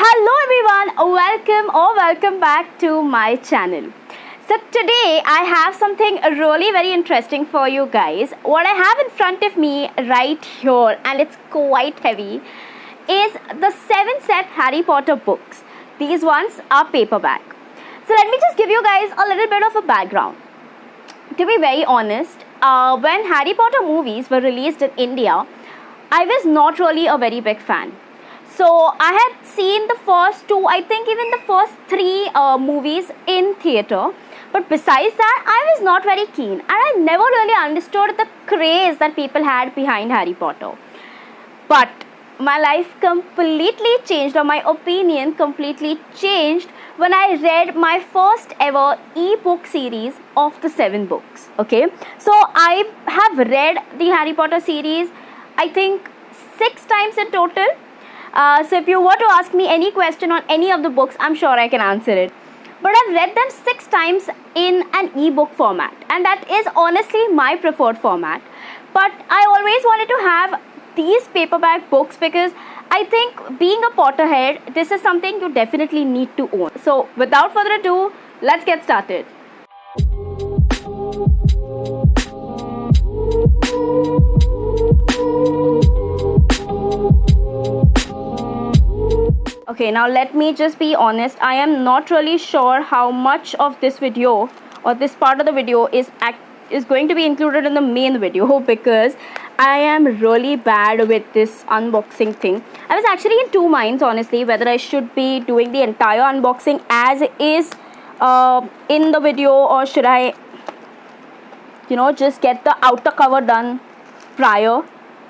Hello everyone, welcome back to my channel. So today I have something really very interesting for you guys. What I have in front of me right here, and it's quite heavy, is the 7 set Harry Potter books. These ones are paperback. So let me just give you guys a little bit of a background. To be very honest, when Harry Potter movies were released in India, I was not really a very big fan. So I had seen the first two, I think even the first three movies in theatre. But besides that, I was not very keen, and I never really understood the craze that people had behind Harry Potter. But my life completely changed, or my opinion completely changed when I read my first ever e-book series of the 7 books. Okay, so I have read the Harry Potter series, I think 6 times in total. So if you were to ask me any question on any of the books, I'm sure I can answer it. But I've read them 6 times in an ebook format, and that is honestly my preferred format. But I always wanted to have these paperback books because I think, being a Potterhead, this is something you definitely need to own. So without further ado, let's get started. Okay, now let me just be honest. I am not really sure how much of this video or this part of the video is going to be included in the main video, because I am really bad with this unboxing thing. I was actually in two minds, honestly, whether I should be doing the entire unboxing as is in the video, or should I, just get the outer cover done prior,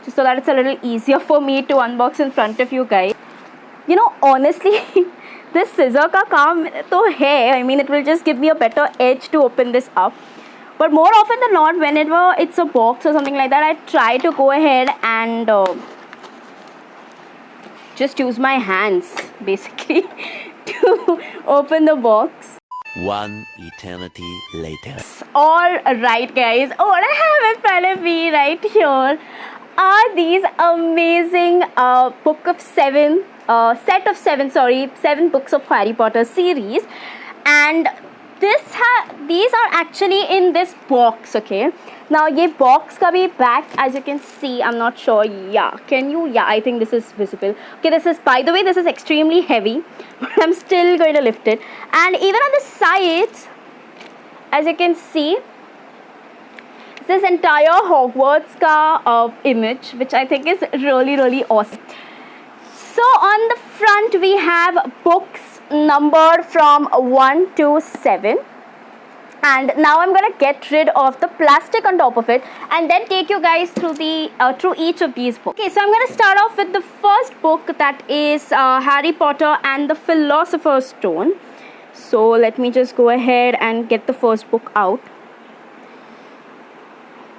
just so that it's a little easier for me to unbox in front of you guys. Honestly, this scissor ka kaam to hai. I mean, it will just give me a better edge to open this up. But more often than not, whenever it's a box or something like that, I try to go ahead and just use my hands, basically, to open the box. One eternity later. Alright guys, what I have in front of me right here are these amazing set of 7 books of Harry Potter series, and these are actually in this box. Okay, now ye box ka bhi back, as you can see, I'm not sure, I think this is visible. Okay, this is, by the way, this is extremely heavy, but I'm still going to lift it. And even on the sides, as you can see, this entire Hogwarts ka image, which I think is really, really awesome. So on the front we have books numbered from 1 to 7, and now I'm gonna get rid of the plastic on top of it and then take you guys through through each of these books. Okay, so I'm gonna start off with the first book, that is Harry Potter and the Philosopher's Stone. So let me just go ahead and get the first book out.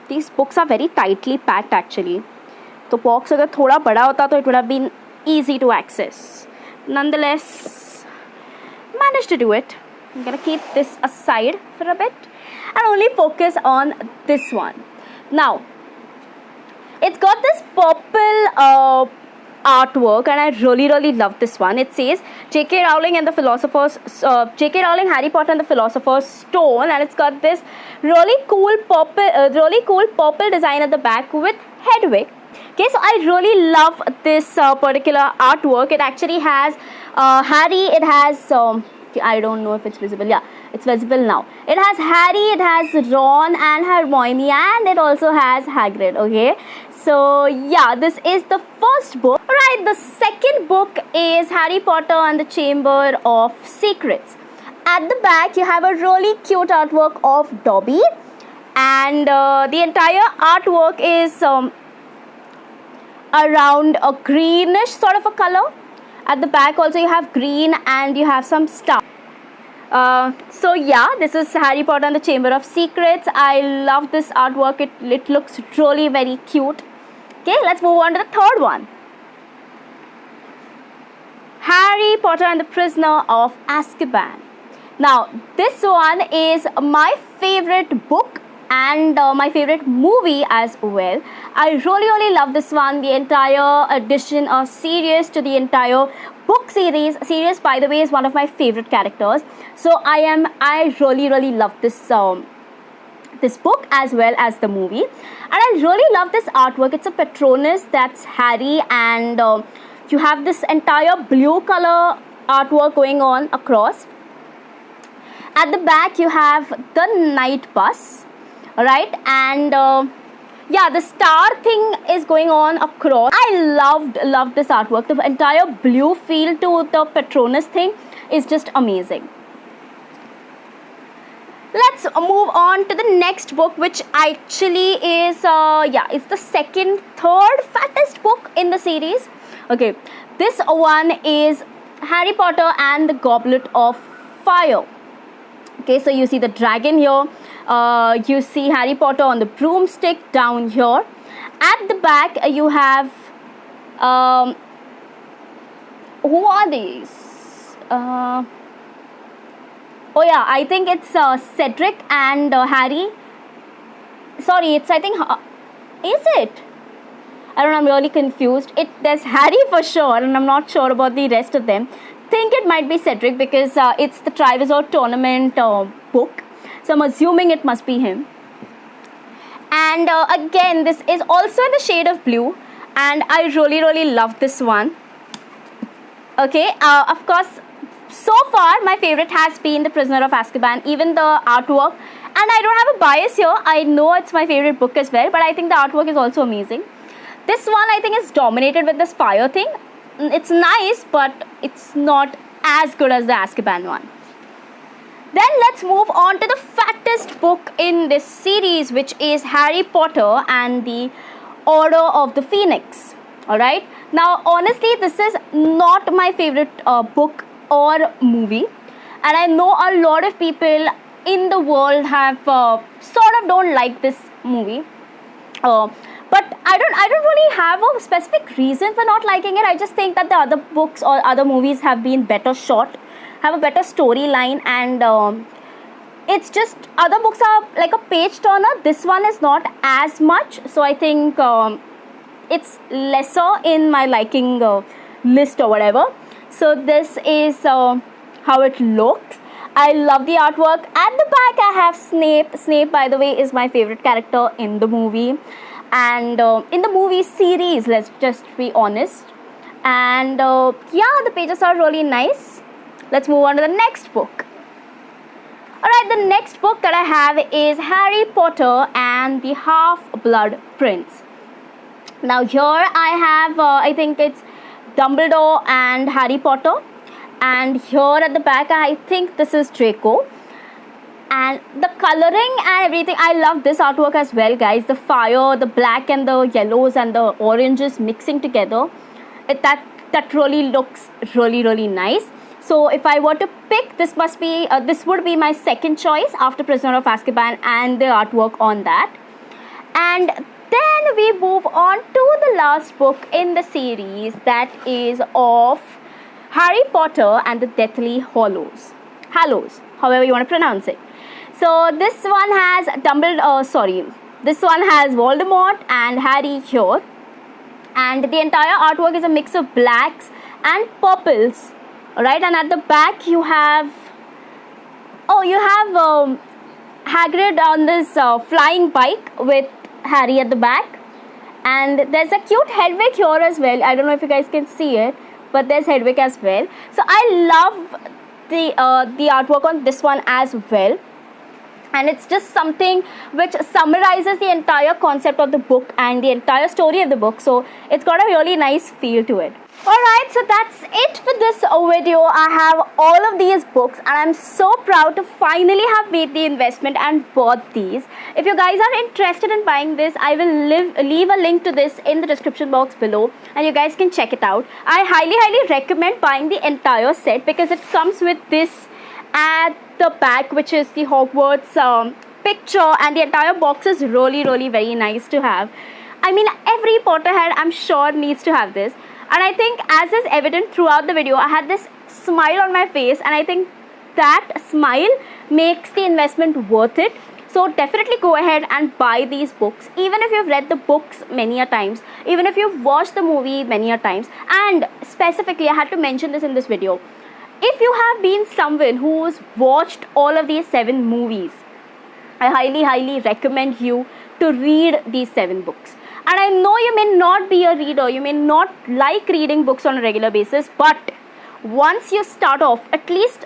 These books are very tightly packed actually. The box agar thoda bada hota to it would have been easy to access. Nonetheless, managed to do it. I'm gonna keep this aside for a bit and only focus on this one. Now, it's got this purple artwork, and I really, really love this one. It says J.K. Rowling and the J.K. Rowling, Harry Potter and the Philosopher's Stone, and it's got this really cool purple design at the back with Hedwig. Okay, so I really love this particular artwork. It actually has Harry, it has I don't know if it's visible. Yeah, it's visible now. It has Harry, it has Ron and Hermione, and it also has Hagrid. Okay, so yeah, this is the first book. Right, the second book is Harry Potter and the Chamber of Secrets. At the back, you have a really cute artwork of Dobby, and the entire artwork is around a greenish sort of a color. At the back also you have green, and you have some stars. So yeah, this is Harry Potter and the Chamber of Secrets. I love this artwork. It looks really very cute. Okay, let's move on to the third one. Harry Potter and the Prisoner of Azkaban. Now, this one is my favorite book and my favorite movie as well. I really love this one, the entire edition or series to the entire book series. Series, by the way, is one of my favorite characters. So I really love this book as well as the movie, and I really love this artwork. It's a Patronus, that's Harry, and you have this entire blue color artwork going on across. At the back you have the night bus, right, and yeah, the star thing is going on across. I loved this artwork. The entire blue feel to the Patronus thing is just amazing. Let's move on to the next book, which actually is it's the third fattest book in the series. Okay, this one is Harry Potter and the Goblet of Fire. Okay, so you see the dragon here, you see Harry Potter on the broomstick down here. At the back you have who are these? Oh yeah, I think it's Cedric and Harry. Sorry, it's, I think, is it? I don't know, I'm really confused. There's Harry for sure, and I'm not sure about the rest of them. Think it might be Cedric because it's the Triwizard Tournament book. So I'm assuming it must be him. And again, this is also in the shade of blue, and I really love this one. Okay, of course, so far my favorite has been The Prisoner of Azkaban, even the artwork, and I don't have a bias here. I know it's my favorite book as well, but I think the artwork is also amazing. This one I think is dominated with this fire thing. It's nice, but it's not as good as the Azkaban one. Then let's move on to the fattest book in this series, which is Harry Potter and the Order of the Phoenix. Alright, now honestly this is not my favorite book or movie, and I know a lot of people in the world have sort of don't like this movie, but I don't really have a specific reason for not liking it. I just think that the other books or other movies have been better shot, have a better storyline, and it's just other books are like a page turner. This one is not as much, so I think it's lesser in my liking list or whatever. So this is how it looks. I love the artwork. At the back I have Snape. Snape, by the way, is my favorite character in the movie, and in the movie series, let's just be honest. And yeah, the pages are really nice. Let's move on to the next book. Alright, the next book that I have is Harry Potter and the Half-Blood Prince. Now here I have, I think it's Dumbledore and Harry Potter, and here at the back I think this is Draco, and the coloring and everything, I love this artwork as well, guys. The fire, the black and the yellows and the oranges mixing together, that really looks really nice. So if I were to pick, this would be my second choice after Prisoner of Azkaban and the artwork on that. And then we move on to the last book in the series, that is of Harry Potter and the Deathly Hallows, however you want to pronounce it. So this one has this one has Voldemort and Harry here, and the entire artwork is a mix of blacks and purples. Alright, and at the back you have Hagrid on this flying bike with Harry at the back, and there's a cute Hedwig here as well. I don't know if you guys can see it, but there's Hedwig as well. So I love the artwork on this one as well, and it's just something which summarizes the entire concept of the book and the entire story of the book, so it's got a really nice feel to it. Alright, so that's it for this video. I have all of these books, and I'm so proud to finally have made the investment and bought these. If you guys are interested in buying this, I will leave a link to this in the description box below, and you guys can check it out. I highly recommend buying the entire set because it comes with this at the back, which is the Hogwarts picture, and the entire box is really very nice to have. I mean, every Potterhead I'm sure needs to have this. And I think, as is evident throughout the video, I had this smile on my face, and I think that smile makes the investment worth it. So definitely go ahead and buy these books, even if you've read the books many a times, even if you've watched the movie many a times. And specifically, I had to mention this in this video, if you have been someone who's watched all of these 7 movies, I highly recommend you to read these 7 books. And I know you may not be a reader, you may not like reading books on a regular basis, but once you start off, at least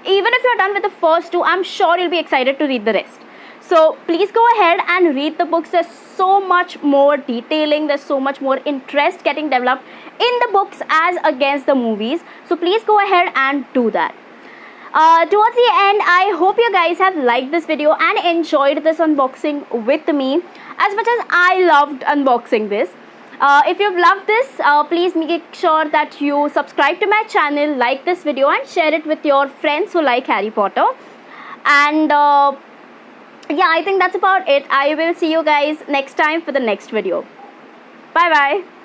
even if you're done with the first 2, I'm sure you'll be excited to read the rest. So please go ahead and read the books. There's so much more detailing, there's so much more interest getting developed in the books as against the movies. So please go ahead and do that. Towards the end, I hope you guys have liked this video and enjoyed this unboxing with me as much as I loved unboxing this. If you've loved this, please make sure that you subscribe to my channel, like this video and share it with your friends who like Harry Potter. And yeah, I think that's about it. I will see you guys next time for the next video. Bye bye.